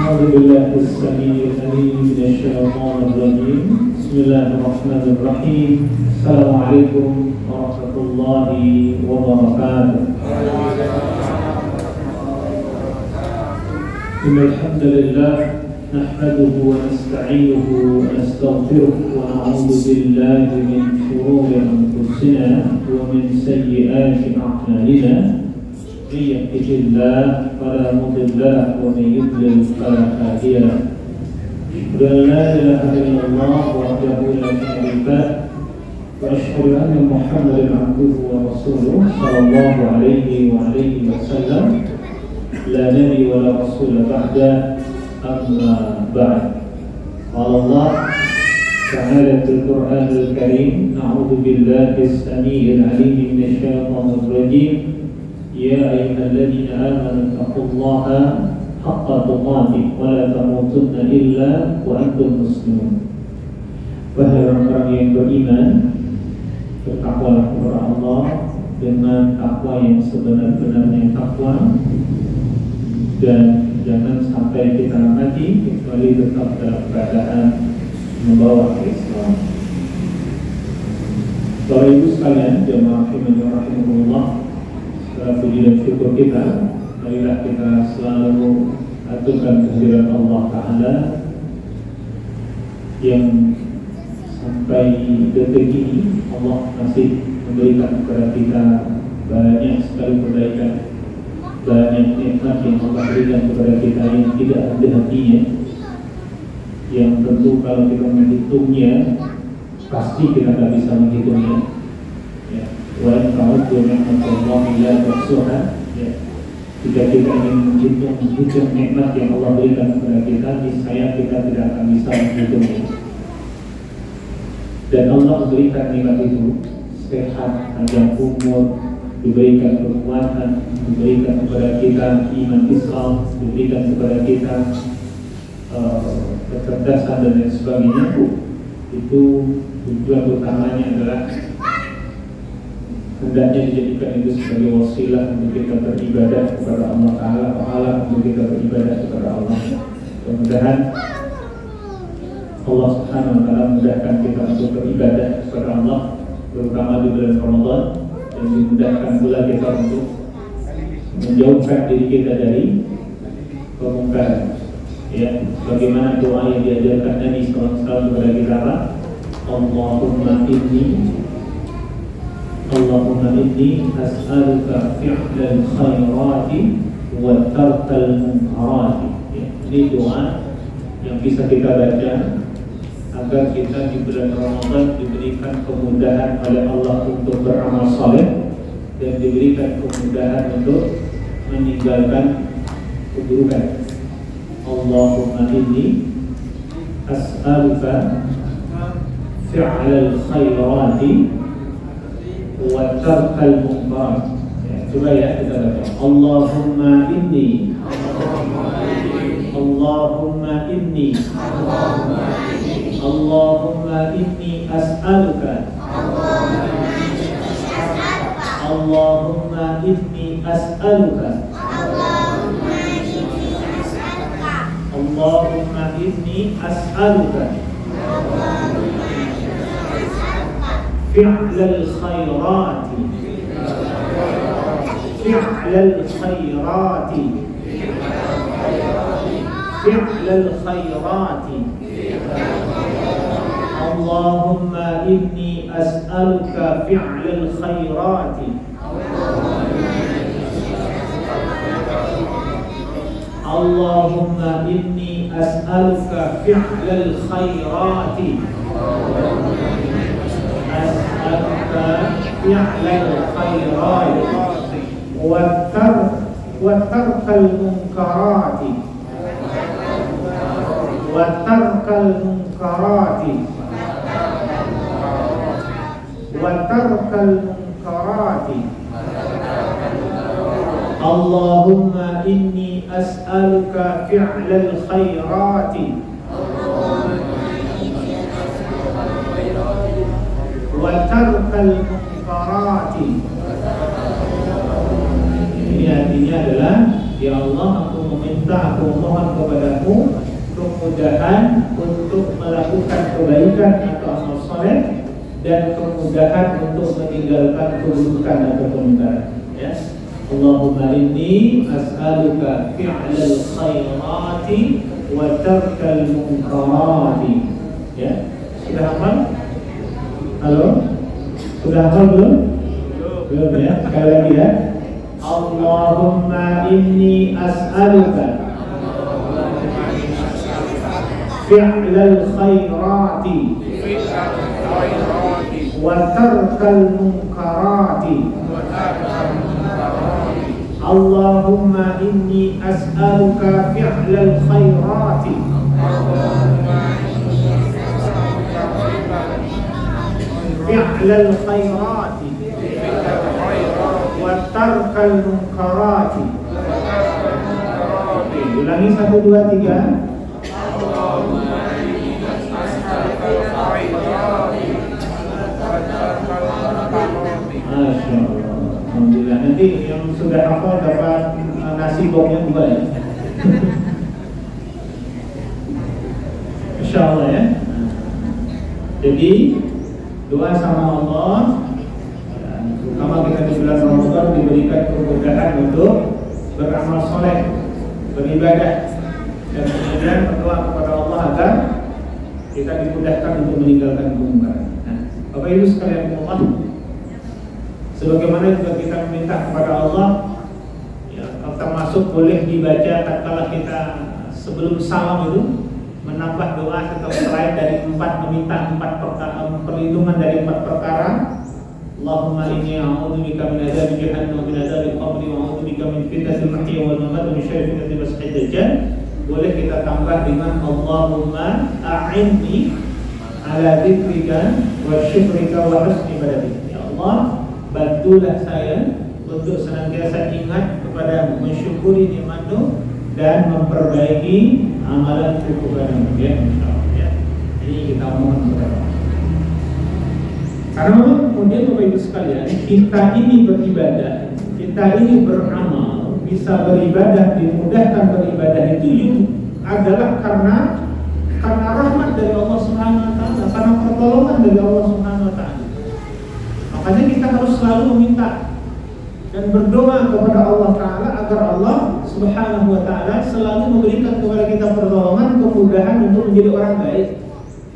أعوذ بالله السميع العليم من الشيطان الرجيم بسم الله الرحمن الرحيم السلام عليكم ورحمة الله وبركاته إن الحمد لله نحمده ونستعينه ونستغفره ونعوذ بالله من شرور أنفسنا ومن سيئات أعمالنا من يهده الله فلا مضل له ومن يضلل فلا هادي له أشهد أن لا إله إلا الله وحده لا شريك له وأشهد أن محمدا عبده ورسوله صلى الله عليه وآله وسلم لا نبي ولا رسول بعده أما بعد قال الله تعالى في القرآن الكريم نعوذ بالله السميع العليم من الشيطان الرجيم يا أيها الذين آمنوا اتقوا الله حق تقاته ولا تموتن إلا وأنتم مسلمون. Wahai orang-orang yang beriman, bertakwalah kepada Allah dengan takwa yang sebenar-benarnya takwa, dan jangan sampai kita mati kecuali tetap dalam keadaan membawa Islam. Bapak Ibu sekalian, jemaah rahimahullah, setelah puji dan syukur kita, marilah kita selalu aturkan kehadiran Allah Ta'ala yang sampai detik ini Allah masih memberikan kepada kita banyak sekali kebaikan, banyak nikmat yang Allah berikan kepada kita yang tidak ada hatinya, yang tentu kalau kita menghitungnya pasti kita tidak bisa menghitungnya. Wa in ta'uddu ni'matallahi la tuhsuha. Jika kita ingin menghitung nikmat yang Allah berikan kepada kita, niscaya kita tidak akan bisa menghitungnya. Dan Allah memberikan nikmat itu sehat, panjang umur, diberikan kekuatan, diberikan kepada kita iman Islam, diberikan kepada kita kecerdasan dan lain sebagainya. Itu tujuan utamanya adalah hendaknya dijadikan itu sebagai wasilah untuk kita beribadah kepada Allah Ta'ala, pahala untuk kita beribadah kepada Allah. Mudah-mudahan Allah Subhanahu wa Ta'ala mudahkan kita untuk beribadah kepada Allah, terutama di bulan Ramadan, dan dimudahkan pula kita untuk menjauhkan diri kita dari kemungkaran. Ya, bagaimana doa yang diajarkan Nabi SAW kepada kita, Allahumma inni as'aluka fi'lal khairati wa tarkal munkarati. Ini doa yang bisa kita baca agar kita di bulan Ramadan diberikan kemudahan oleh Allah untuk beramal saleh dan diberikan kemudahan untuk meninggalkan keburukan. Allahumma inni as'aluka fi'lal khairati wa tarkal munkarat. Coba ya kita baca. Allahumma inni Allahumma inni Allahumma inni as'aluka Allahumma inni as'aluka Allahumma inni as'aluka fi'lal khairati fi'lal khairati fi'lal khairati Allahumma inni as'aluka fi'lal khairati Allahumma inni as'aluka fi'lal khairati as'aluka fi'lal khairati wa tarkal munkarati wa tarkal munkarati wa tarkal munkarati Allahumma inni as'aluka fi'lal khairati wa tarkal munkarati. Ini artinya adalah, ya Allah, aku meminta, aku mohon kepadamu kemudahan untuk melakukan kebaikan atau amal soleh, dan kemudahan untuk meninggalkan keburukan atau kemungkaran. Ya. Allahumma inni as'aluka fi'lal khairati wa tarkal munkarati. Ya. Sudah hafal? Halo? Sudah hafal belum? Belum ya. Sekali lagi ya. Allahumma inni as'aluka fi'lal khairati wa tarkal munkarati. Allahumma inni as'aluka fi'lal khairati fi'lal khairati wa tarkal munkarati. Ulangi 1, 2, 3. Masya Allah. Alhamdulillah. Nanti yang sudah hafal dapat nasi boknya 2 ya. Insya Allah ya. Jadi doa sama Allah, terutama kita di bulan Ramadan diberikan kemudahan untuk beramal soleh, beribadah, dan kemudian berdoa kepada Allah agar kita dimudahkan untuk meninggalkan kemungkaran. Nah, Bapak Ibu sekalian Allah, sebagaimana juga kita meminta kepada Allah, ya, termasuk boleh dibaca tatkala kita sebelum salam itu menambah doa atau selain dari 4, meminta 4 perkara, perlindungan dari 4 perkara. Allahumma inni a'udzubika min adzabi jahannam wa min adzabil qabri wa a'udzubika min fitnatil mahya wal mamat wa min syarri fitnatil masiihid dajjal. Boleh kita tambah dengan Allahumma a'inni ala dzikrika wa syukrika wa husni ibadatik. Ya Allah, bantulah saya untuk senantiasa ingat kepadamu, mensyukuri nikmat-Mu dan memperbaiki amalanku kepadamu. Ya, insyaallah ya. Ini kita mohon kepada Allah. Karena memang kemudian Bapak Ibu sekalian, kita ini beribadah, kita ini beramal, bisa beribadah, dimudahkan beribadah itu adalah karena rahmat dari Allah Subhanahu wa taala, karena pertolongan dari Allah Subhanahu wa taala. Makanya kita harus selalu meminta dan berdoa kepada Allah taala agar Allah Subhanahu wa taala selalu memberikan kepada kita pertolongan, kemudahan untuk menjadi orang baik,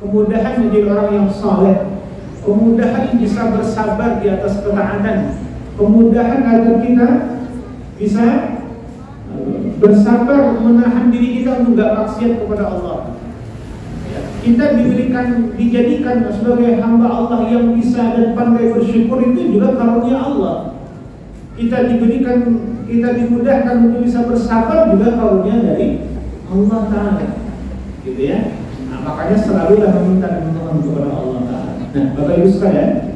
kemudahan menjadi orang yang saleh, kemudahan bisa bersabar di atas ketaatan, kemudahan agar kita bisa bersabar menahan diri kita untuk tidak maksiat kepada Allah. Kita dijadikan sebagai hamba Allah yang bisa dan pandai bersyukur, itu juga karunia Allah. Kita dimudahkan untuk bisa bersabar, juga karunia dari Allah Ta'ala, gitu ya. Nah, makanya selalulah meminta dan memohon kepada Allah Ta'ala. Nah, Bapak Ibu sekalian,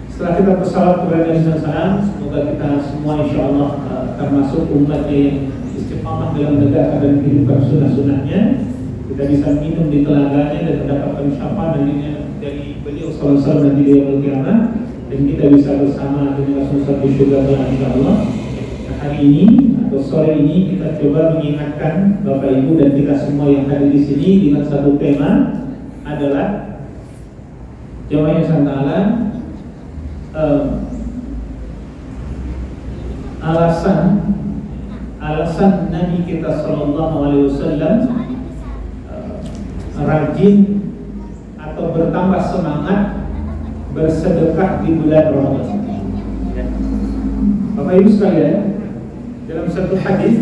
setelah kita bersalawat kepada Nabi SAW, semoga kita semua insya Allah termasuk umatnya yang istiqamah dalam menegakkan dan kehidupan sunnah-sunnahnya. Kita bisa minum di telaganya dan mendapatkan syafaat dari beliau sallallahu alaihi wasallam nanti di yaumul qiyamah, dan kita bisa bersama dengan Rasulullah di surga insyaallah. Nah, hari ini atau sore ini kita coba mengingatkan Bapak Ibu dan kita semua yang hadir di sini dengan satu tema, adalah jamaah yang santala, alasan Nabi kita sallallahu alaihi wasallam rajin atau bertambah semangat bersedekah di bulan Ramadan. Bapak Ibu sekalian, dalam satu hadis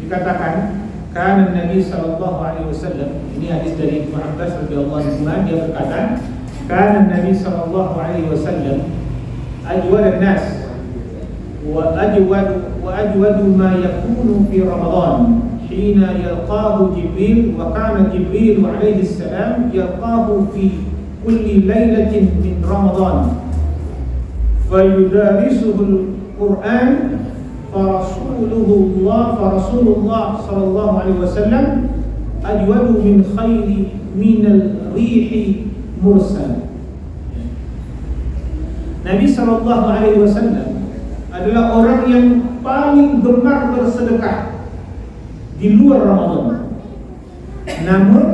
dikatakan, kana Nabi sallallahu alaihi wasallam, ini hadis dari Ibnu Abbas radhiyallahu anhu, dia berkata, kana Nabi sallallahu alaihi wasallam ajwad an-nas wa ajwad ma yakunu fi Ramadan hina yalqahu Jibril, wa kana Jibril alaihi salam yalqahu fi kulli lailatin min Ramadan fayudarisuhu al-Quran Rasulullah sallallahu alaihi wasallam ajwadu min khairi min al-rihi mursal. Nabi sallallahu alaihi wasallam adalah orang yang paling gemar bersedekah di luar Ramadan. Namun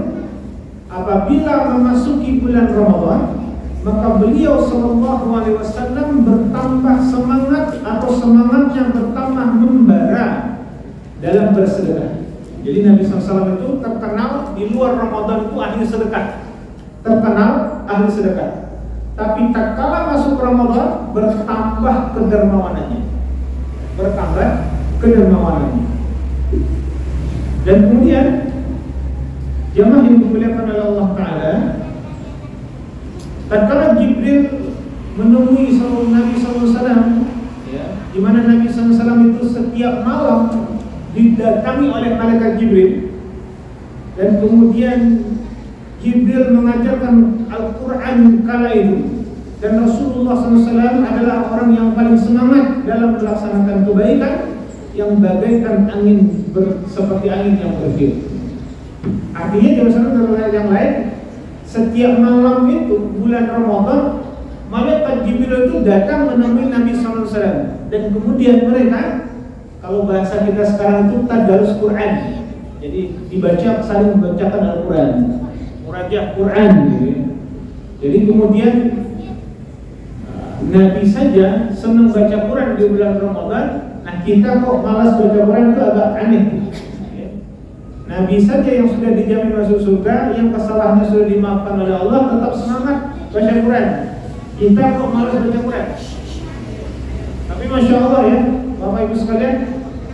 apabila memasuki bulan Ramadan, maka beliau sallallahu alaihi wasallam bertambah semangat atau semangatnya bertambah membara dalam bersedekah. Jadi Nabi SAW itu terkenal di luar Ramadan itu ahli sedekah, terkenal ahli sedekah. Tapi tatkala masuk Ramadan bertambah kedermawanannya, Dan kemudian jamaah yang dimuliakan oleh Allah Taala, tatkala Jibril menemui Nabi SAW, di mana Nabi SAW itu setiap malam didatangi oleh malaikat Jibril, dan kemudian Jibril mengajarkan Al-Quran kala itu, dan Rasulullah SAW adalah orang yang paling semangat dalam melaksanakan kebaikan yang bagaikan angin seperti angin yang bertiup. Artinya dalam yang lain, setiap malam itu bulan Ramadan, malaikat Jibril itu datang menemui Nabi SAW, dan kemudian mereka, kalau bahasa kita sekarang itu tadarus Quran, jadi dibaca, saling membacakan Al-Quran, murajah Quran gitu. Jadi kemudian Nabi saja senang baca Quran di bulan Ramadan. Nah kita kok malas baca Quran, itu agak aneh. Nabi saja yang sudah dijamin masuk surga, yang kesalahannya sudah dimaafkan oleh Allah, tetap semangat baca Quran. Kita kok malas baca Quran. Tapi Masya Allah ya, Bapak Ibu sekalian,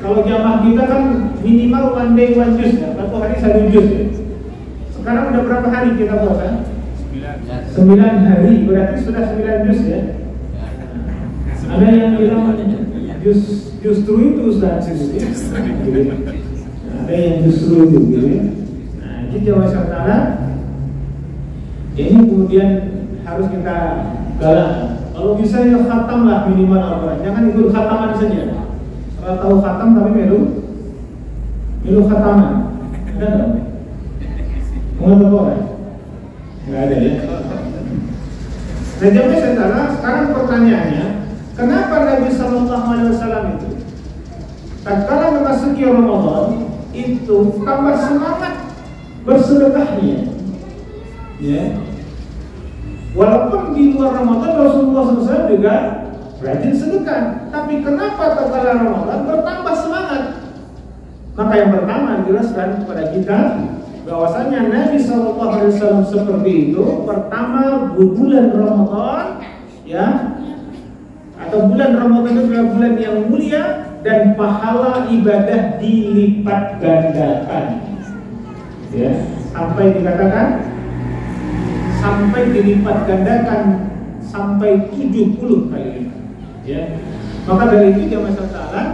kalau jamaah kita kan minimal one day one juz ya, satu hari satu juz ya. Sekarang udah berapa hari kita puasa? 9 hari, berarti sudah 9 juz ya. Ada yang bilang justru itu Ustaz gitu ya. Ada yang justru itu gitu ya. Nah, jadi jawab saudara, ini kemudian harus kita galak. Kalau bisa ya khatam lah minimal Al-Quran. Jangan ikut khataman saja. Kalau tahu khatam tapi melu khataman. Ada nggak? Mengenai orang? Nggak ada ya. Nah, jawab saudara, sekarang pertanyaannya, kenapa Nabi Sallallahu Alaihi Wasallam itu tatkala memasuki Ramadan itu tambah semangat bersedekahnya? Ya. Walaupun di luar Ramadan Rasulullah SAW juga rajin sedekah, tapi kenapa tatkala Ramadan bertambah semangat? Maka yang pertama dijelaskan kepada kita bahwasanya Nabi SAW seperti itu. Pertama, bulan Ramadan ya, atau bulan Ramadan itu adalah bulan yang mulia dan pahala ibadah dilipat gandakan. Ya, sampai dikatakan sampai dilipat gandakan sampai 70 kali lipat. Ya. Maka dari itu jamaah sekalian,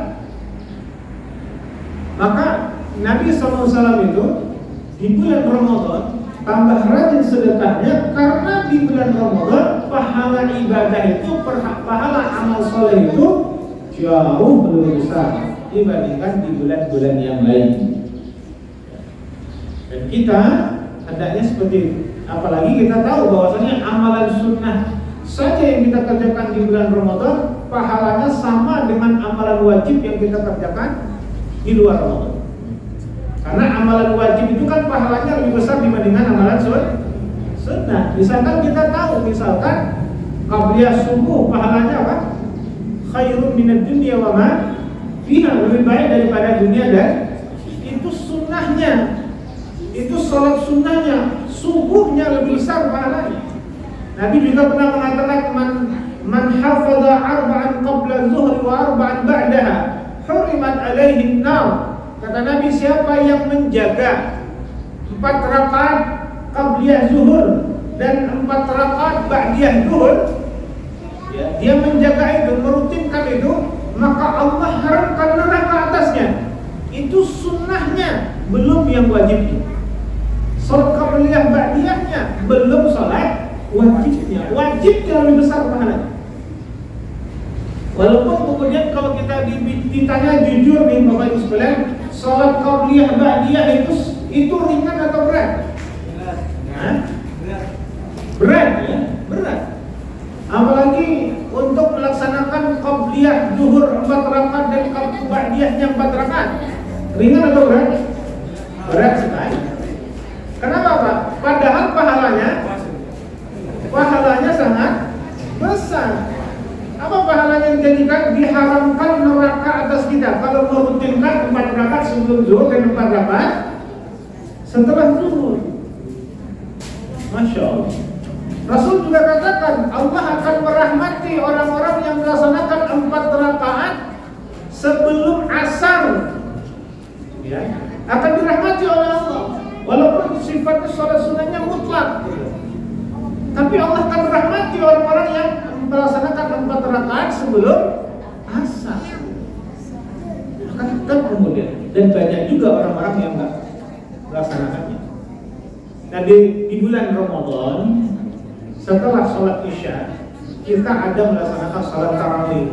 maka Nabi SAW itu di bulan Ramadan tambah rajin sedekahnya, karena di bulan Ramadan pahala ibadah itu, pahala amal soleh itu jauh lebih besar dibandingkan di bulan-bulan yang lain. Dan kita hendaknya seperti itu. Apalagi kita tahu bahwasanya amalan sunnah saja yang kita kerjakan di bulan Ramadan pahalanya sama dengan amalan wajib yang kita kerjakan di luar Ramadan. Karena amalan wajib itu kan pahalanya lebih besar dibandingkan amalan sunnah. Misalkan kita tahu, misalkan qabliyah subuh pahalanya apa? Khairun minad dunya wa ma fiha, lebih baik daripada dunia, dan itu sunnahnya. Itu salat sunnahnya, subuhnya lebih besar pahalanya. Nabi juga pernah mengatakan man hafadha arba'an qabla zuhri wa arba'an ba'daha hurimat alaihi an-nar. Kata Nabi, siapa yang menjaga 4 rakaat qabliyah zuhur dan 4 rakaat ba'diyah zuhur, ya, dia menjaga itu, merutinkan itu, maka Allah haramkan neraka atasnya. Itu sunnahnya, belum yang wajibnya. Salat qabliyah ba'diyahnya, belum salat wajibnya. Wajibnya lebih besar pahalanya. Walaupun kemudian kalau kita ditanya jujur nih Bapak Ibu sekalian, salat qabliyah ba'diyah itu ringan atau berat? Berat ya, berat. Apalagi untuk melaksanakan qabliyah zuhur 4 rakaat dan ba'diyahnya 4 rakaat. Ringan atau berat? Berat sekali. dijadikan diharamkan neraka atas kita kalau merutinkan 4 rakaat sebelum zuhur dan 4 rakaat setelah zuhur. Masya Allah. Rasul juga katakan Allah akan merahmati orang-orang yang melaksanakan 4 rakaat sebelum asar. Ya, akan dirahmati oleh Allah. Walaupun sifatnya sholat sunnahnya mutlak, tapi Allah akan merahmati orang-orang yang melaksanakan 4 rakaat sebelum asar. Kan kemudian dan banyak juga orang-orang yang enggak melaksanakannya. Nah di bulan Ramadan setelah sholat isya kita ada melaksanakan sholat tarawih.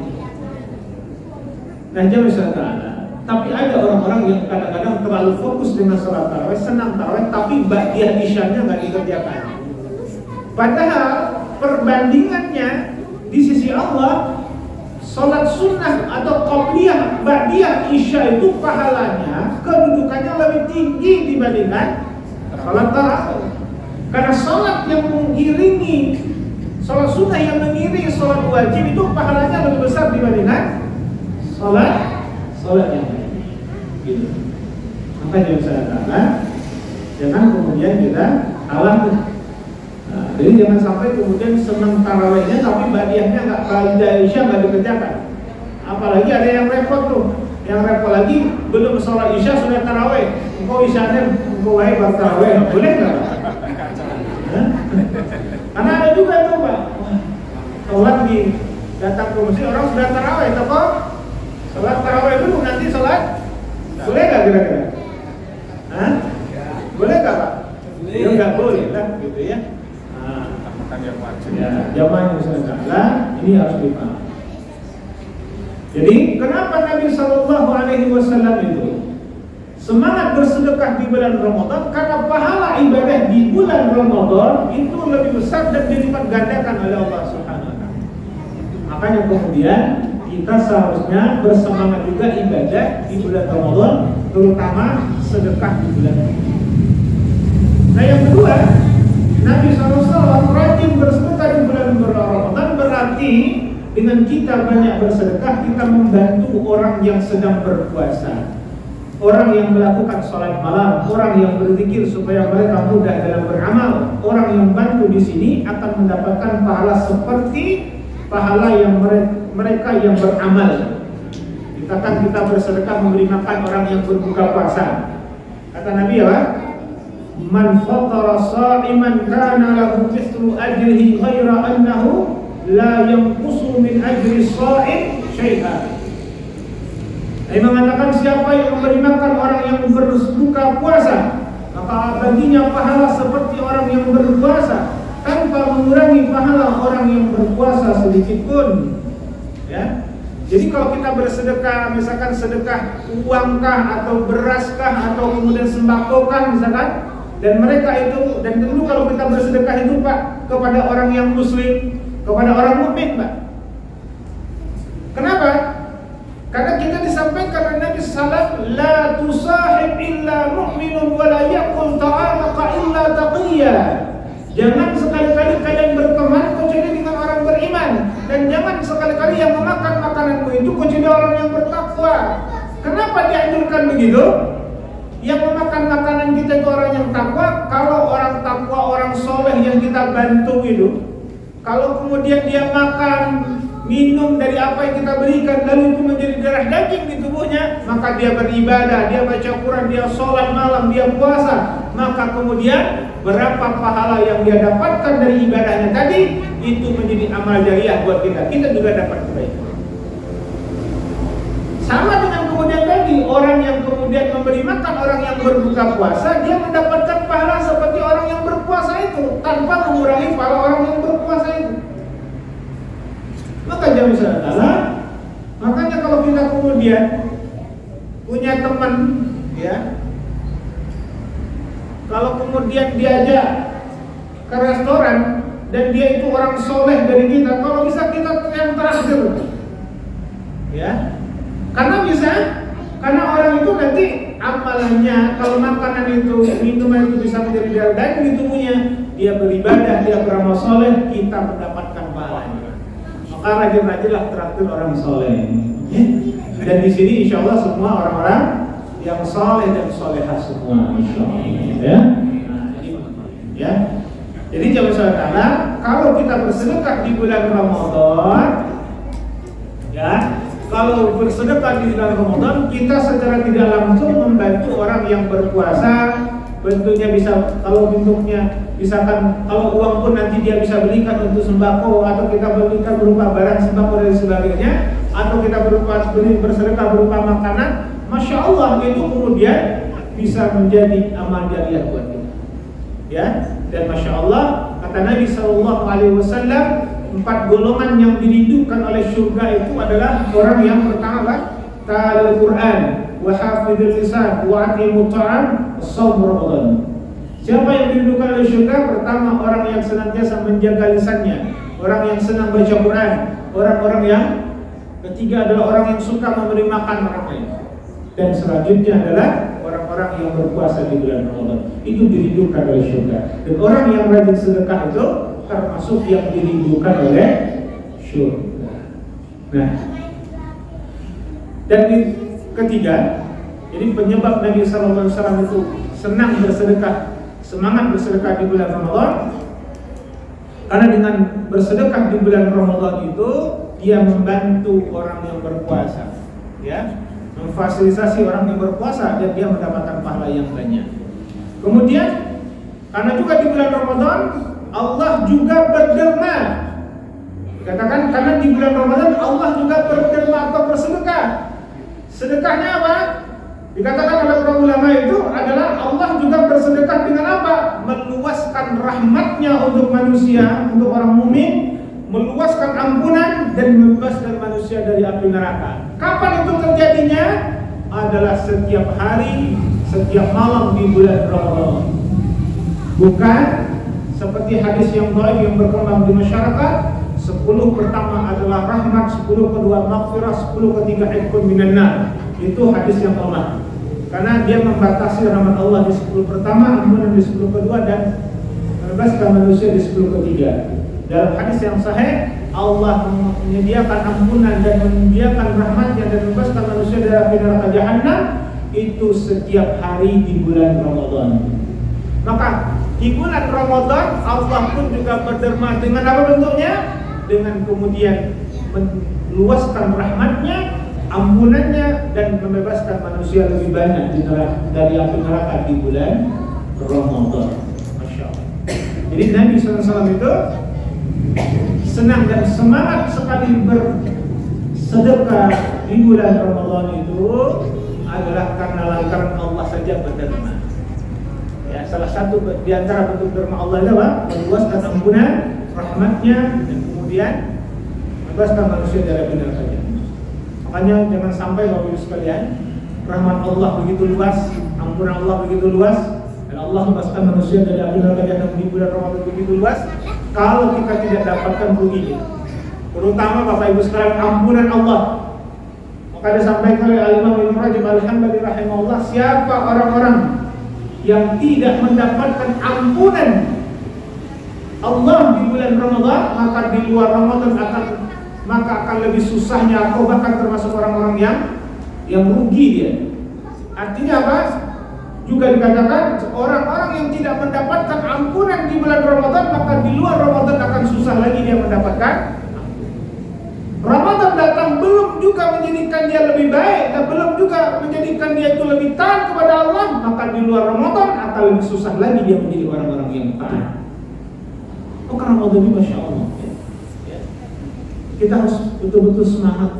Nah jamaah, tapi ada orang-orang yang kadang-kadang terlalu fokus dengan sholat tarawih, senang tarawih, tapi ba'diyah isyanya nggak dikerjakan. Padahal perbandingannya di sisi Allah, sholat sunnah atau qobliyah ba'diyah isya itu pahalanya, kedudukannya lebih tinggi dibandingkan sholat tarawih. Karena sholat yang mengiringi, sholat sunnah yang mengiringi sholat wajib itu pahalanya lebih besar dibandingkan sholat yang lain. Gitu. Maka jangan saya katakan, jangan kemudian kita kalah. Nah, jadi jangan sampai kemudian senang tarawihnya tapi ba'diyahnya nggak, ba'diyah isya nggak dikerjakan. Apalagi ada yang repot tuh, yang repot lagi belum sholat isya sudah tarawih. Engkau isyanya engkau baik baru tarawih, boleh nggak? Karena ada juga tuh Pak, sholat di datang ke masjid orang sudah tarawih, tapi sholat tarawih dulu nanti sholat, boleh nggak kira-kira? Hah? Boleh nggak Pak? Ya nggak boleh lah, gitu ya. Ya, jamaah yang sedang ini harus dipahami. Jadi kenapa Nabi Shallallahu Alaihi Wasallam itu semangat bersedekah di bulan Ramadan? Karena pahala ibadah di bulan Ramadan itu lebih besar dan dilipat gandakan oleh Allah Subhanahu Wa Taala. Makanya kemudian kita seharusnya bersemangat juga ibadah di bulan Ramadan, terutama sedekah di bulan Ramadan. Nah yang kedua, Nabi SAW rajin bersedekah di bulan Ramadan, berarti dengan kita banyak bersedekah kita membantu orang yang sedang berpuasa, orang yang melakukan sholat malam, orang yang berzikir supaya mereka mudah dalam beramal. Orang yang bantu di sini akan mendapatkan pahala seperti pahala yang mereka yang beramal. Kita bersedekah memberi makan orang yang berbuka puasa. Kata Nabi apa? Man fatara sha'iman kana lahu mithlu ajrihi ghaira annahu la yanqusu min ajri sha'im syai'an. Dia mengatakan siapa yang memberi makan orang yang berbuka puasa, maka baginya pahala seperti orang yang berpuasa tanpa mengurangi pahala orang yang berpuasa sedikit pun. Ya. Jadi kalau kita bersedekah, misalkan sedekah uangkah atau beraskah atau kemudian sembakokah misalkan, dan mereka itu, dan tentu kalau kita bersedekah itu Pak kepada orang yang muslim, kepada orang mukmin Pak. Kenapa? Karena kita disampaikan oleh Nabi sallallahu la tusahib illa mu'minun wa la yaqul ta'amaka illa taqiyya. Jangan sekali-kali kalian berteman kecuali dengan orang beriman, dan jangan sekali-kali yang memakan makananmu itu kecuali orang yang bertakwa. Kenapa dianjurkan begitu? Yang memakan makanan kita itu orang yang takwa. Kalau orang takwa, orang soleh yang kita bantu itu, kalau kemudian dia makan, minum dari apa yang kita berikan, lalu itu menjadi darah daging di tubuhnya, maka dia beribadah, dia baca Quran, dia sholat malam, dia puasa, maka kemudian berapa pahala yang dia dapatkan dari ibadahnya tadi, itu menjadi amal jariah buat kita. Kita juga dapat kebaikan. Sama dengan kemudian tadi, orang yang kemudian memberi makan orang yang berbuka puasa, dia mendapatkan pahala seperti orang yang berpuasa itu, tanpa mengurangi pahala orang yang berpuasa itu. Maka jamaah sekalian, makanya kalau kita kemudian punya teman, ya, kalau kemudian diajak ke restoran dan dia itu orang soleh dari kita, kalau bisa kita yang terakhir, ya, karena orang itu nanti amalannya, kalau makanan itu, minuman itu bisa menjadi darah daging di tubuhnya, dia beribadah, dia beramal soleh, kita mendapatkan pahalanya. Maka rajin-rajinlah traktir orang soleh. Dan di sini insya Allah semua orang-orang yang soleh dan solehah semua, insya Allah. Ya. Ya. Jadi jamaah saudara, kalau kita bersedekah di bulan Ramadan, ya, kalau bersedekah di bulan Ramadan, kita secara tidak langsung membantu orang yang berpuasa. Bentuknya bisa, kalau bentuknya misalkan kalau uang pun nanti dia bisa belikan untuk sembako, atau kita belikan berupa barang sembako dan sebagainya, atau kita bersedekah berupa makanan. Masya Allah, itu kemudian bisa menjadi amal jariah buat kita. Ya, dan Masya Allah, kata Nabi SAW, 4 golongan yang dirindukan oleh surga itu adalah orang yang pertama ta'al Quran, wa hafidhul lisan, wa atimut ta'am, shaum Ramadan. Siapa yang dirindukan oleh surga? Pertama, orang yang senantiasa menjaga lisannya, orang yang senang baca Quran, orang-orang yang ketiga adalah orang yang suka memberi makan orang lain, dan selanjutnya adalah orang-orang yang berpuasa di bulan Ramadan. Itu dirindukan oleh surga. Dan orang yang rajin sedekah itu termasuk yang dirindukan oleh surga. Nah, dan ketiga, jadi penyebab Nabi SAW itu senang bersedekah, semangat bersedekah di bulan Ramadan, karena dengan bersedekah di bulan Ramadan itu dia membantu orang yang berpuasa, ya, memfasilitasi orang yang berpuasa, dan dia mendapatkan pahala yang banyak. Kemudian karena juga di bulan Ramadan Allah juga berderma. Dikatakan karena di bulan Ramadan Allah juga berderma atau bersedekah. Sedekahnya apa? Dikatakan oleh para ulama itu adalah Allah juga bersedekah dengan apa? Meluaskan rahmatnya untuk manusia, untuk orang mukmin, meluaskan ampunan dan membebaskan manusia dari api neraka. Kapan itu terjadinya? Adalah setiap hari, setiap malam di bulan Ramadan. Bukan seperti hadis yang dhaif yang berkembang di masyarakat, 10 pertama adalah rahmat, 10 kedua maghfirah, 10 ketiga itqun minan nar. Itu hadis yang lemah. Karena dia membatasi rahmat Allah di 10 pertama, ampunan di 10 kedua, dan membebaskan manusia di 10 ketiga. Dalam hadis yang sahih, Allah menyediakan ampunan dan menyediakan rahmatnya dan membebaskan manusia dari api neraka jahanam itu setiap hari di bulan Ramadan. Maka di bulan Ramadan Allah pun juga berderma dengan apa bentuknya? Dengan kemudian meluaskan rahmatnya, ampunannya, dan membebaskan manusia lebih banyak dari api neraka di bulan Ramadan. Masya Allah. Jadi Nabi SAW itu senang dan semangat sekali bersedekah di bulan Ramadan itu adalah karena lantaran Allah saja berderma. Ya, salah satu di antara bentuk derma Allah adalah meluaskan ampunan, rahmatnya, dan kemudian membebaskan manusia dari api neraka. Makanya jangan sampai Bapak Ibu sekalian, rahmat Allah begitu luas, ampunan Allah begitu luas, dan Allah membebaskan manusia dari api neraka di bulan Ramadan begitu luas, kalau kita tidak dapatkan ruginya. Terutama Bapak Ibu sekalian, ampunan Allah. Maka disampaikan oleh Al-Imam Ibnu Rajab Al-Hambali rahimahullah, siapa orang-orang yang tidak mendapatkan ampunan Allah di bulan Ramadan, maka di luar Ramadan akan lebih susahnya, atau bahkan termasuk orang-orang yang rugi dia. Artinya apa? Juga dikatakan orang-orang yang tidak mendapatkan ampunan di bulan Ramadan, maka di luar Ramadan akan susah lagi dia mendapatkan. Ramadan datang belum juga menjadikan dia lebih baik, dan belum juga menjadikan dia itu lebih taat kepada Allah, maka di luar Ramadan akan lebih susah lagi dia menjadi orang-orang yang taat. Maka Ramadan ini Masya Allah, ya. Kita harus betul-betul semangat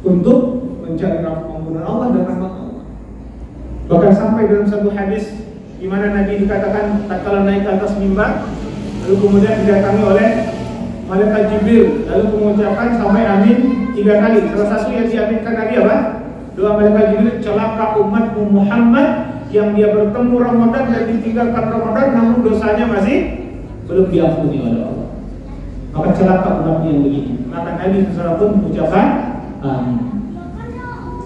untuk mencari ampunan Allah dan rahmat Allah. Bahkan sampai dalam satu hadis di mana Nabi dikatakan tatkala naik ke atas mimbar, lalu kemudian didatangi oleh malaikat Jibril, lalu mengucapkan sampai amin 3 kali. Salah satu yang diaminkan Nabi apa? Doa malaikat Jibril, celaka umatmu Muhammad yang dia bertemu Ramadan dan ditinggalkan Ramadan, namun dosanya masih belum diampuni oleh Allah. Maka celaka umatnya yang begini. Maka Nabi SAW pun mengucapkan amin.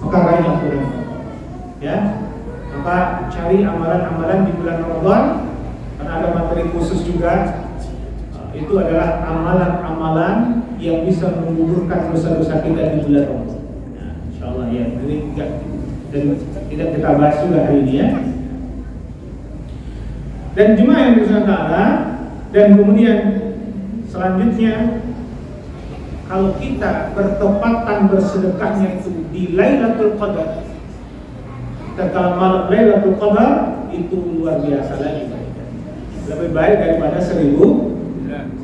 Maka raih ampunan Allah. Ya. Maka cari amalan-amalan di bulan Ramadan, karena ada materi khusus juga Itu adalah amalan-amalan yang bisa menggugurkan dosa-dosa kita di bulan Ramadan. Nah, insyaallah ya. Jadi tidak kita bahas juga hari ini ya. Dan jemaah yang bersaudara, dan kemudian selanjutnya kalau kita bertepatan bersedekahnya itu di Lailatul Qadar, kalau malam Lailatul Qadar itu luar biasa lagi, lebih baik daripada 1000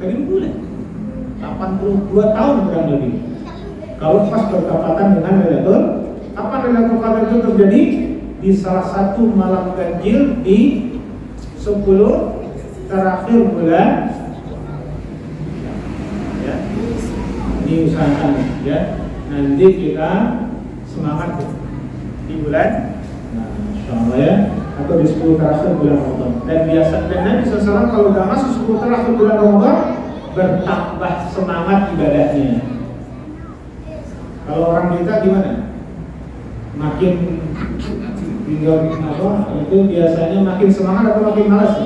bulan, 82 tahun kurang lebih. Kalau pas bertepatan dengan Lailatul, kapan Lailatul Qadar itu terjadi? Di salah satu malam ganjil di 10 terakhir bulan. Ya, ini usahakan ya. Nanti kita semangat di bulan, nah, insyaallah ya, atau di 10 terakhir bulan Ramadan. Dan biasa dan Nabi SAW kalau udah masuk 10 terakhir bulan Ramadan bertambah semangat ibadahnya. Kalau orang kita gimana? Makin tinggal apa? Itu biasanya makin semangat atau makin malas?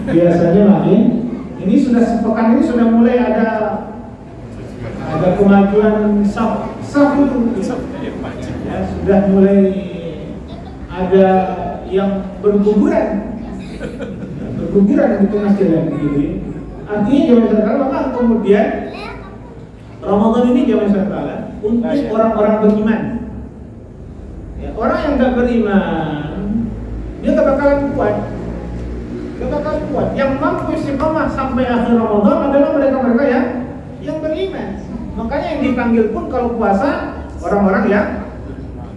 Biasanya makin. Ini sudah sepekan ini sudah mulai ada kemajuan saf itu ya, sudah mulai ada yang berguguran di tengah jalan gitu. Artinya zaman sekarang maka kemudian Ramadan ini zaman sekarang untuk orang-orang beriman. Ya, orang yang nggak beriman dia nggak bakalan kuat. Yang mampu istiqamah sampai akhir Ramadan adalah mereka-mereka yang beriman. Makanya yang dipanggil pun kalau puasa orang-orang yang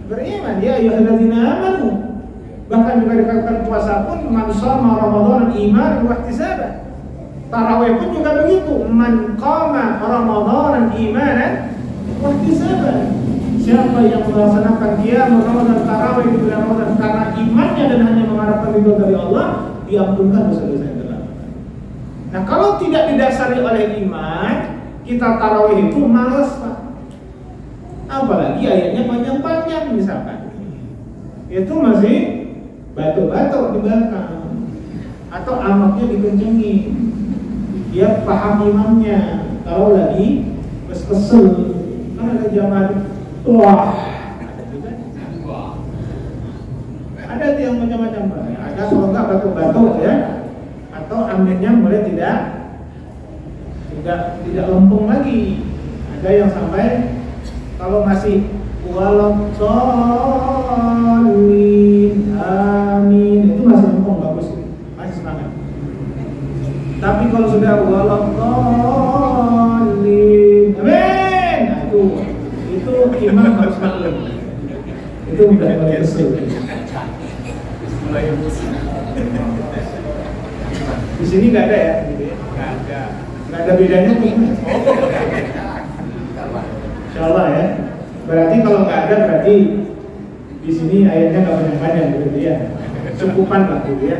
beriman. Ya ayyuhalladzina amanu. Bahkan juga dikatakan puasa pun man shoma Ramadan imanan wa ihtisaban. Tarawih pun juga begitu. Man qama Ramadan imanan wa ihtisaban. Siapa yang melaksanakan qiyam Ramadan tarawih di bulan Ramadan karena imannya dan hanya mengharapkan ridho dari Allah, diampunkan dosa-dosa yang telah. Nah, kalau tidak didasari oleh iman, kita tarawih itu malas, Pak. Apalagi ayatnya panjang-panjang misalkan. Itu masih batuk-batuk di belakang. Atau amaknya dikencengi. Dia paham imamnya. Kalau lagi kesel, kan ada jamaah wah. Ada yang macam-macam, Pak. Ada kalau enggak batuk-batuk ya. Atau aminnya mulai tidak lempung lagi. Ada yang sampai kalau masih waladdallin amin itu masih lempung, bagus, masih semangat. Tapi kalau sudah waladdallin amin, nah itu imam harus maklum. Itu udah mulai kesel. Di sini nggak ada ya, gitu ya? Nggak ada bedanya tuh. Insyaallah ya. Berarti kalau nggak ada berarti di sini ayatnya nggak banyak-banyak gitu ya. Cukupan lah gitu ya.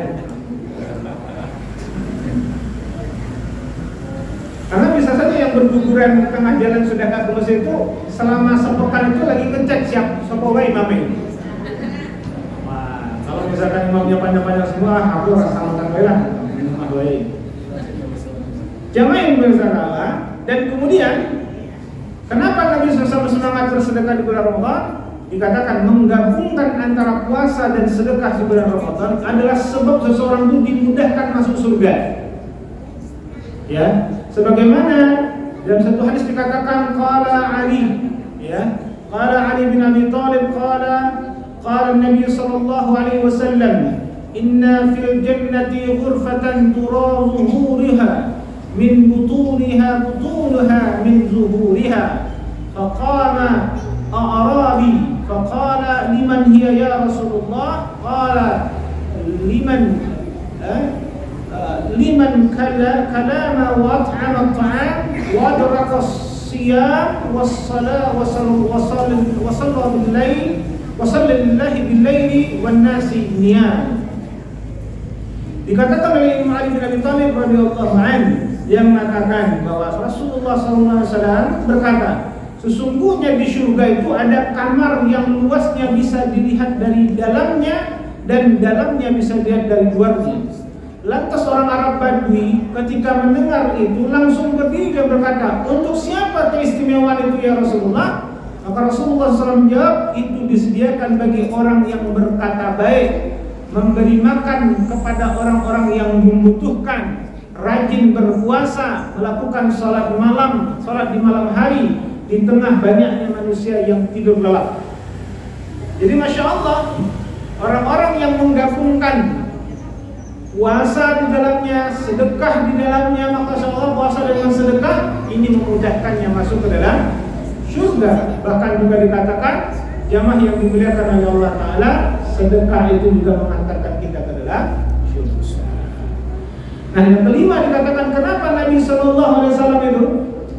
Karena bisa saja yang berguguran di tengah jalan sudah nggak ke masjid itu selama sepekan itu lagi ngecek siap sopowa imamnya. Wah, kalau misalkan imamnya panjang-panjang semua, aku rasa makan belah. Jamaah yang bersalah. Dan kemudian kenapa Nabi SAW semangat bersedekah di bulan Ramadan? Dikatakan menggabungkan antara puasa dan sedekah di bulan Ramadan adalah sebab seseorang itu dimudahkan masuk surga. Ya, sebagaimana dalam satu hadis dikatakan qala Ali, ya, qala Ali bin Abi Thalib qala Nabi sallallahu alaihi wasallam inna fil jannati ghurfatan tura zuhuriha min butuniha min zuhuriha faqama a'rabi faqala liman hiya ya Rasulullah qala liman kalama wa at'ama at-ta'am wa adraka as-siyam was-salah wa salla lillahi bil-laili wan-nasi niyam. Dikatakan oleh Imam Ali bin Abi Thalib radhiyallahu anhu yang mengatakan bahwa Rasulullah SAW berkata, sesungguhnya di surga itu ada kamar yang luasnya bisa dilihat dari dalamnya dan dalamnya bisa dilihat dari luarnya. Lantas orang Arab Badui ketika mendengar itu langsung berdiri dan berkata, untuk siapa keistimewaan itu ya Rasulullah? Maka Rasulullah SAW menjawab, itu disediakan bagi orang yang berkata baik, memberi makan kepada orang-orang yang membutuhkan, rajin berpuasa, melakukan sholat di malam hari, di tengah banyaknya manusia yang tidur lelap. Jadi Masya Allah, orang-orang yang menggabungkan puasa di dalamnya, sedekah di dalamnya, maka Masya Allah puasa dengan sedekah ini memudahkannya masuk ke dalam surga. Bahkan juga dikatakan jamaah yang dimuliakan oleh Allah Ta'ala, sedekah itu juga mengantarkan kita ke dalam surga. Nah yang kelima dikatakan kenapa Nabi SAW itu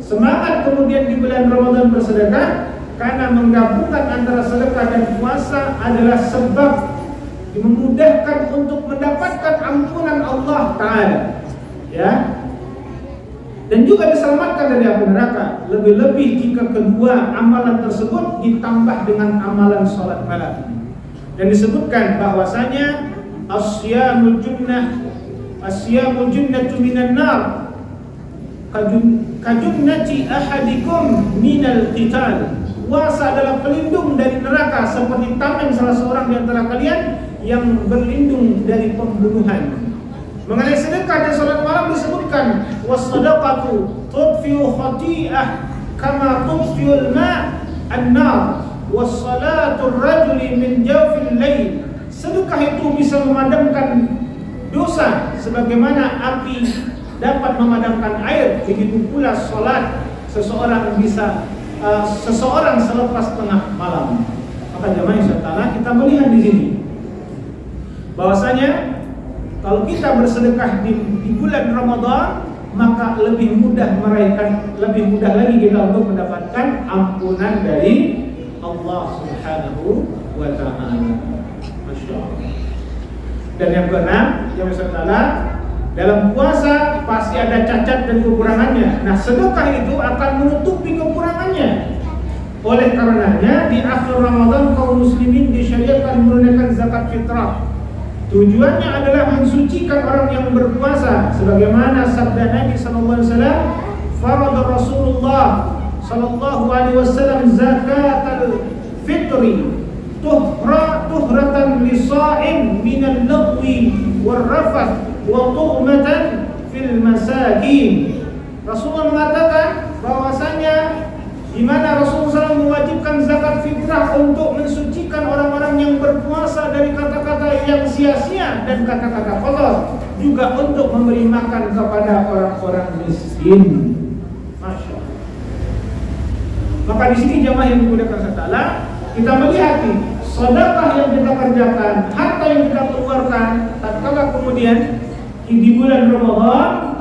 semangat kemudian di bulan Ramadan bersedekah, karena menggabungkan antara sedekah dan puasa adalah sebab memudahkan untuk mendapatkan ampunan Allah Ta'ala, ya, dan juga diselamatkan dari api neraka. Lebih-lebih jika kedua amalan tersebut ditambah dengan amalan sholat malam. Dan disebutkan bahwasanya asyamul junnatu minan nar kajunnati ahadikum minal qital. Puasa adalah pelindung dari neraka seperti tameng salah seorang di antara kalian yang berlindung dari pembunuhan. Mengenai sedekah dan salat malam disebutkan was-sadaqatu tudfi'u khati'ah kama tudfi'ul ma' an-nar was-salatu ar-rajuli min jawfil lail. Sedekah itu bisa memadamkan dosa sebagaimana api dapat memadamkan air, begitu pula salat seseorang bisa seseorang selepas tengah malam. Maka jamaah sekalian, kita melihat di sini bahwasanya kalau kita bersedekah di bulan Ramadan, maka lebih mudah lagi kita untuk mendapatkan ampunan dari Allah Subhanahu wa Ta'ala. Masya Allah. Dan yang keenam, jamaah sekalian, dalam puasa pasti ada cacat dan kekurangannya. Nah, sedekah itu akan menutupi kekurangannya. Oleh karenanya di akhir Ramadan kaum muslimin disyariatkan menunaikan zakat fitrah. Tujuannya adalah mensucikan orang yang berpuasa, sebagaimana sabda Nabi sallallahu alaihi wasallam, farada Rasulullah sallallahu alaihi wasallam zakatul fitri tuhratan lisa'im minal lagwi warrafath wa tu'matan fil masakin. Rasulullah mengatakan bahwasanya di mana Rasulullah SAW mewajibkan zakat fitrah untuk mensucikan orang-orang yang berpuasa dari kata-kata yang sia-sia dan kata-kata kotor, juga untuk memberi makan kepada orang-orang miskin. Masya Allah. Maka di sini jamaah yang dimuliakan Allah, kita melihat nih, sedekah yang kita kerjakan, harta yang kita keluarkan, tatkala kemudian di bulan Ramadan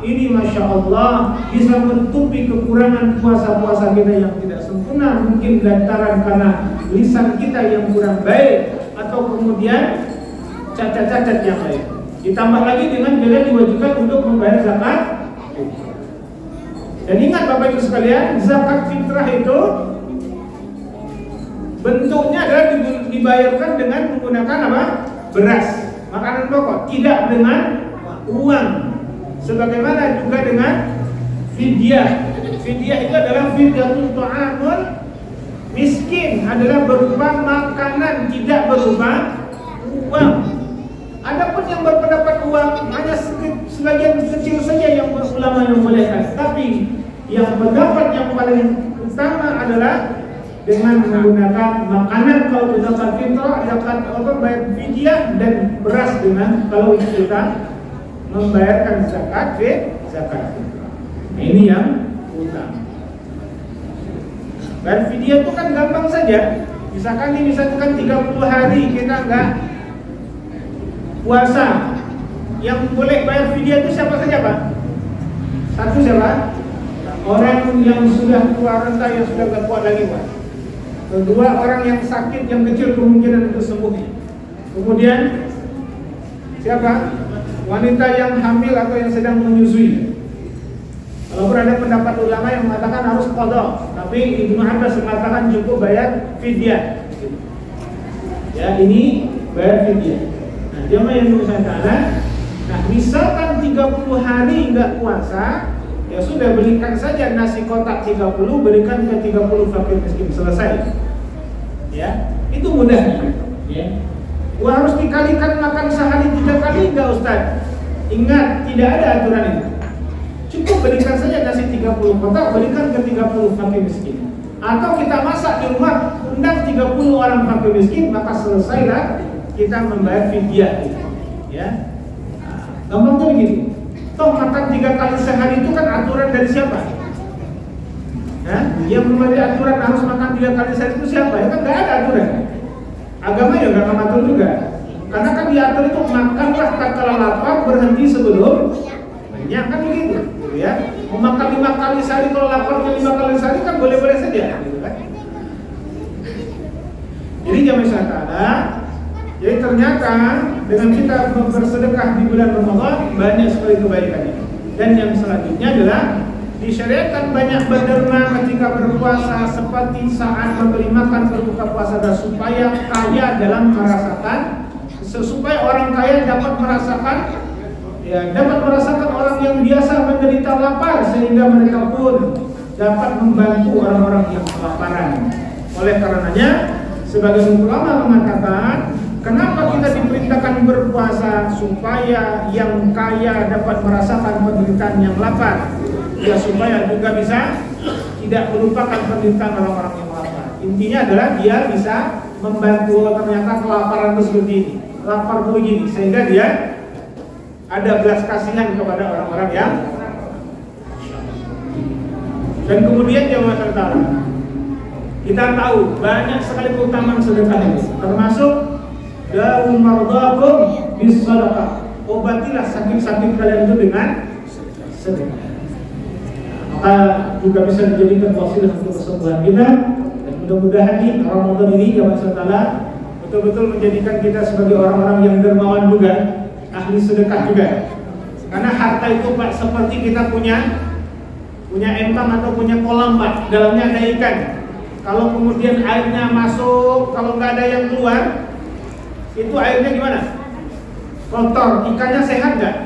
ini Masya Allah bisa menutupi kekurangan puasa-puasa kita yang tidak sempurna, mungkin lantaran karena lisan kita yang kurang baik atau kemudian cacat-cacat yang lain. Ditambah lagi dengan kita diwajibkan untuk membayar zakat. Dan ingat Bapak Ibu sekalian, zakat fitrah itu bentuknya adalah dibayarkan dengan menggunakan apa? Beras, makanan pokok, tidak dengan uang. Sebagaimana juga dengan fidyah. Fidyah itu adalah fidyatul ta'amul miskin, adalah berupa makanan, tidak berupa uang. Adapun yang berpendapat uang hanya sebagian kecil saja yang ulama yang membolehkan. Tapi yang pendapat yang paling utama adalah dengan menggunakan makanan. Kalau zakat fitrah, zakat bayar fidyah, dan beras dengan kalau kita membayarkan zakat fitrah. Nah, ini yang utama. Bayar fidyah itu kan gampang saja. Misalkan 30 hari kita enggak puasa, yang boleh bayar fidyah itu siapa saja, Pak? Satu siapa? Orang yang sudah tua renta, yang sudah enggak kuat lagi, Pak. Kedua, orang yang sakit yang kecil kemungkinan untuk sembuh. Kemudian siapa? Wanita yang hamil atau yang sedang menyusui. Walaupun ada pendapat ulama yang mengatakan harus qadha, tapi Ibnu Abbas mengatakan cukup bayar fidyah. Ya, ini bayar fidyah. Nah, jemaah yang dimuliakan Allah, Nah, misalkan 30 hari nggak puasa, ya sudah berikan saja nasi kotak 30, berikan ke 30 fakir miskin, selesai. Ya, itu mudah. Ya. Harus dikalikan makan sehari 3 kali enggak Ustaz? Ingat, tidak ada aturan itu. Cukup berikan saja nasi 30 kotak, berikan ke 30 fakir miskin. Atau kita masak di rumah, undang 30 orang fakir miskin, maka selesailah kita membayar fidyah. Ya. Gampangnya begitu. Toh makan 3 kali sehari itu kan aturan dari siapa? Yang membuat aturan harus makan 3 kali sehari itu siapa? Ya kan nggak ada aturan. Agama ya nggak mengatur juga. Karena kan diatur itu makanlah tak kala lapar, berhenti sebelum kenyang, kan begitu, ya. Mau makan 5 kali sehari, kalau laparnya 5 kali sehari kan boleh-boleh saja, gitu kan. Jadi jamaah ta'ala, jadi ternyata dengan kita bersedekah di bulan Ramadan banyak sekali kebaikannya. Dan yang selanjutnya adalah disyariatkan banyak berderma ketika berpuasa, seperti saat memberi makan berbuka puasa, dan supaya kaya dalam merasakan, supaya orang kaya dapat merasakan, ya, dapat merasakan orang yang biasa menderita lapar, sehingga mereka pun dapat membantu orang-orang yang kelaparan. Oleh karenanya, sebagian ulama mengatakan, kenapa kita diperintahkan berpuasa? Supaya yang kaya dapat merasakan penderitaan yang lapar, ya, supaya juga bisa tidak melupakan penderitaan orang-orang yang lapar. Intinya adalah dia bisa membantu, ternyata kelaparan itu seperti ini, lapar begini, sehingga dia ada belas kasihan kepada orang-orang yang. Dan kemudian jamaah sekalian, kita tahu banyak sekali keutamaan sedekah ini, termasuk dawu mardakum bis sadaqah, obatilah sakit-sakit kalian itu dengan sedekah. Maka juga bisa dijadikan wasilah untuk kesembuhan kita. Dan mudah-mudahan di Ramadan ini jamaah sekalian betul-betul menjadikan kita sebagai orang-orang yang dermawan juga, ahli sedekah juga. Karena harta itu Pak seperti kita punya empang atau punya kolam Pak, dalamnya ada ikan. Kalau kemudian airnya masuk, kalau nggak ada yang keluar, itu airnya gimana? Kotor. Ikannya sehat nggak?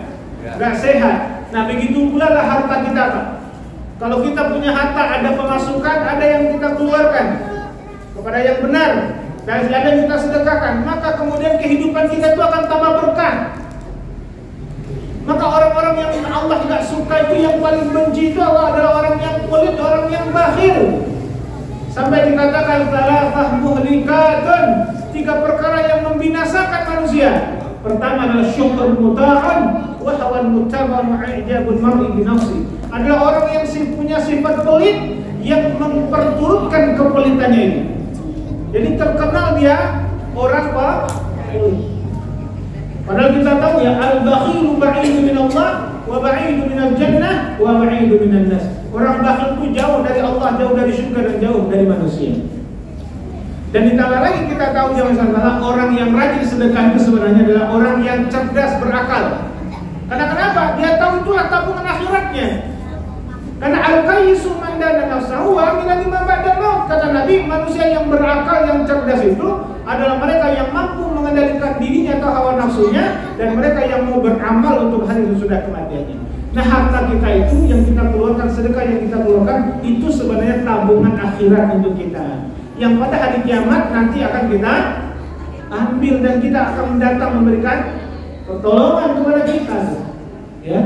Nggak sehat. Nah begitu pula lah harta kita Pak. Kalau kita punya harta, ada pemasukan, ada yang kita keluarkan kepada yang benar, dan ada yang kita sedekahkan, maka kemudian kehidupan kita itu akan tambah berkah. Maka orang-orang yang Allah tidak suka itu, yang paling benci itu adalah orang yang pelit, orang yang bakhil. Sampai dikatakan thalathah muhlikatun, 3 perkara yang membinasakan manusia. Pertama adalah syukur muta'an wa hawan mutaba'an wa i'jabul mar'i bi nafsi. Adalah orang yang punya sifat pelit yang memperturutkan kepelitannya ini. Jadi terkenal dia orang pelit. Padahal kita tahu ya, al-bakhilu ba'idu minallah wa ba'idu minal jannah wa ba'idu minan nas. Orang bakhil itu jauh dari Allah, jauh dari surga, dan jauh dari manusia. Dan ditambah lagi kita tahu jangan salah, orang yang rajin sedekah itu sebenarnya adalah orang yang cerdas berakal. Karena kenapa? Dia tahu itulah tabungan akhiratnya. Karena al-qayyisu man dana nafsahu wa amila lima ba'dal maut. Kata Nabi, manusia yang berakal, yang cerdas itu adalah mereka yang mampu mengendalikan dirinya atau hawa nafsunya, dan mereka yang mau beramal untuk hari sesudah kematiannya. Nah, harta kita itu yang kita keluarkan, sedekah yang kita keluarkan, itu sebenarnya tabungan akhirat untuk kita, yang pada hari kiamat nanti akan kita ambil, dan kita akan datang memberikan pertolongan kepada kita. Ya,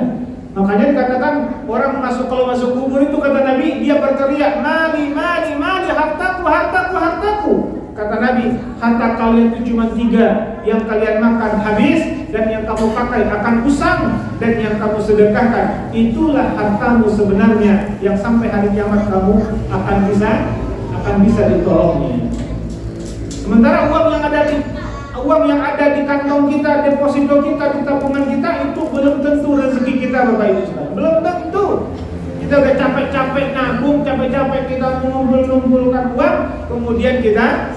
makanya dikatakan orang kalau masuk kubur itu, kata Nabi, dia berteriak, mali, mali, mali, hartaku, hartaku, hartaku. Kata Nabi, harta kalian itu cuma 3, yang kalian makan habis, dan yang kamu pakai akan usang, dan yang kamu sedekahkan, itulah hartamu sebenarnya, yang sampai hari kiamat kamu akan bisa ditolongnya. Sementara uang yang ada di kantong kita, deposito kita, di tabungan kita, itu belum tentu rezeki kita, Bapak Ibu sekalian. Belum tentu. Kita udah capek-capek nabung, capek-capek kita mengumpulkan uang, kemudian kita.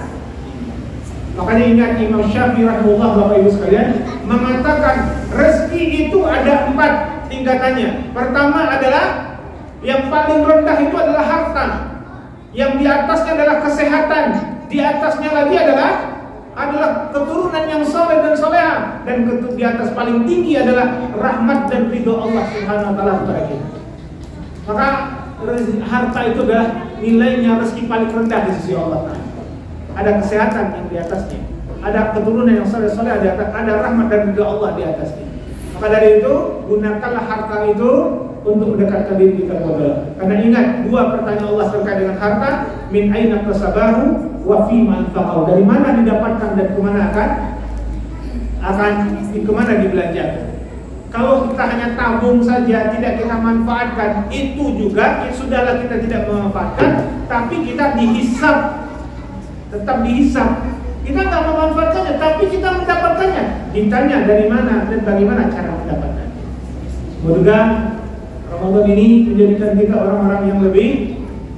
Makanya ingat Imam Syafi'i rahimahullah, Bapak Ibu sekalian, mengatakan rezeki itu ada 4 tingkatannya. Pertama adalah yang paling rendah itu adalah harta. Yang di atasnya adalah kesehatan. Di atasnya lagi adalah keturunan yang soleh dan soleha. dan di atas paling tinggi adalah rahmat dan ridho Allah Subhanahu wa taala kepada kita. Maka harta itu adalah nilainya rezeki paling rendah di sisi Allah Ta'ala. Ada kesehatan yang di atasnya, ada keturunan yang soleh-soleh, ada rahmat dan ridho Allah di atasnya. Maka dari itu gunakanlah harta itu untuk mendekatkan diri kita kepada Allah. Karena ingat dua pertanyaan Allah terkait dengan harta, min aina kasabahu wa fi ma anfaqahu. Dari mana didapatkan dan kemana kemana dibelanjakan. Kalau kita hanya tabung saja, tidak kita manfaatkan, itu juga sudahlah kita tidak memanfaatkan, tapi kita dihisab, tetap dihisab. Kita nggak memanfaatkannya, tapi kita mendapatkannya. Ditanya dari mana dan bagaimana cara mendapatkannya. Semoga Ramadan ini menjadikan kita orang-orang yang lebih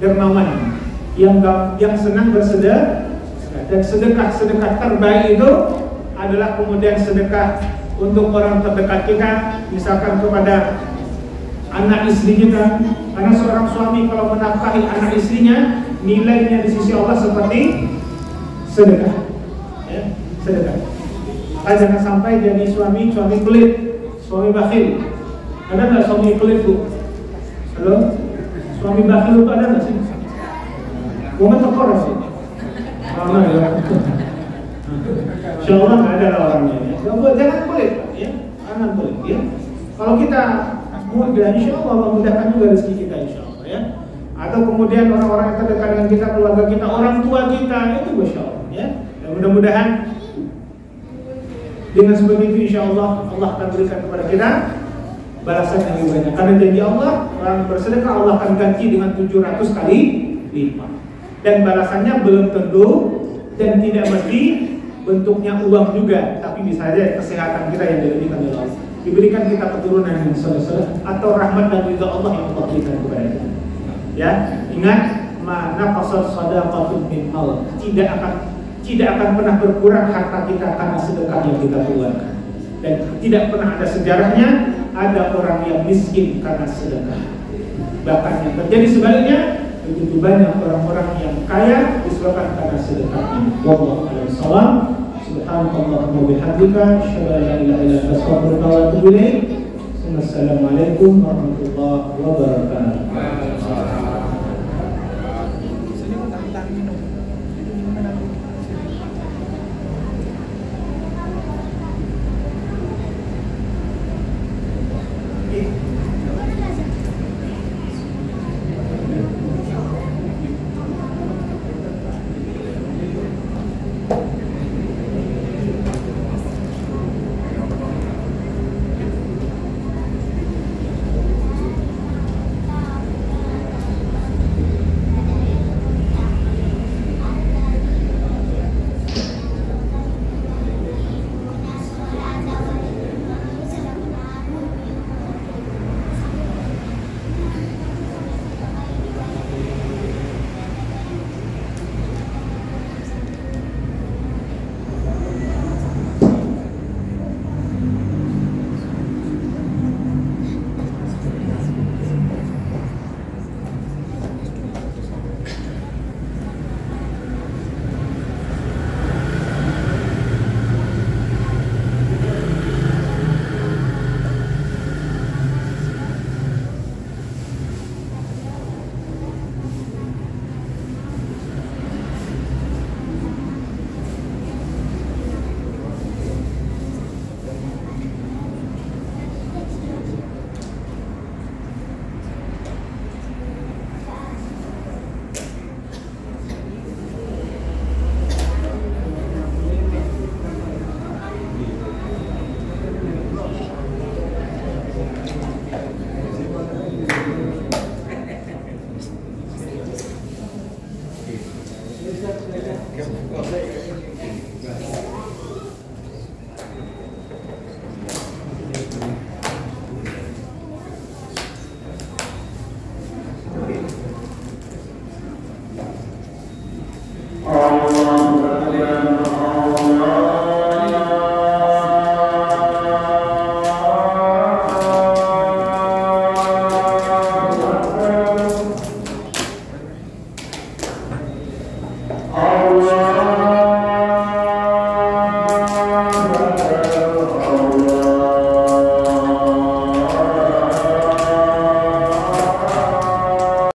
dermawan, yang senang bersedekah, dan sedekah terbaik itu adalah kemudian sedekah untuk orang terdekat kita, misalkan kepada anak istri kita. Karena seorang suami kalau menafkahi anak istrinya, nilainya di sisi Allah seperti sedekah, ya, sedekah. Maka jangan sampai jadi suami pelit, suami bakhil. Ada nggak suami pelit bu? Halo, suami bakhil itu ada nggak sih? Bukan tekor sih. Mana ya? Insya Allah nggak ada orangnya. Ya. Jangan pelit, ya. Jangan pelit, ya. Kalau kita mudah, insya Allah memudahkan juga rezeki kita, insya Allah, ya. Atau kemudian orang-orang yang terdekat dengan kita, keluarga kita, orang tua kita, itu insya Allah, ya. Dan mudah-mudahan dengan seperti itu, insya Allah akan berikan kepada kita balasan yang lebih banyak. Karena janji Allah, orang bersedekah Allah akan ganti dengan 700 kali lipat. Dan balasannya belum tentu dan tidak mesti bentuknya uang juga, tapi bisa saja kesehatan kita yang dilebihkan oleh Allah, diberikan kita keturunan yang soleh-soleh, atau rahmat dan ridha Allah yang Allah berikan kepada kita. Ya, ingat, mana qasad shadaqatun min mal, tidak akan pernah berkurang harta kita karena sedekah yang kita keluarkan, dan tidak pernah ada sejarahnya ada orang yang miskin karena sedekah. Bahkan yang terjadi sebaliknya, begitu banyak orang-orang yang kaya disebabkan karena sedekahnya. Wallahu a'lam bishawab. Subhanallahumma wa bihamdika, asyhadu an la ilaha illa anta, astaghfiruka wa atubu ilaik. Assalamualaikum warahmatullahi wabarakatuh.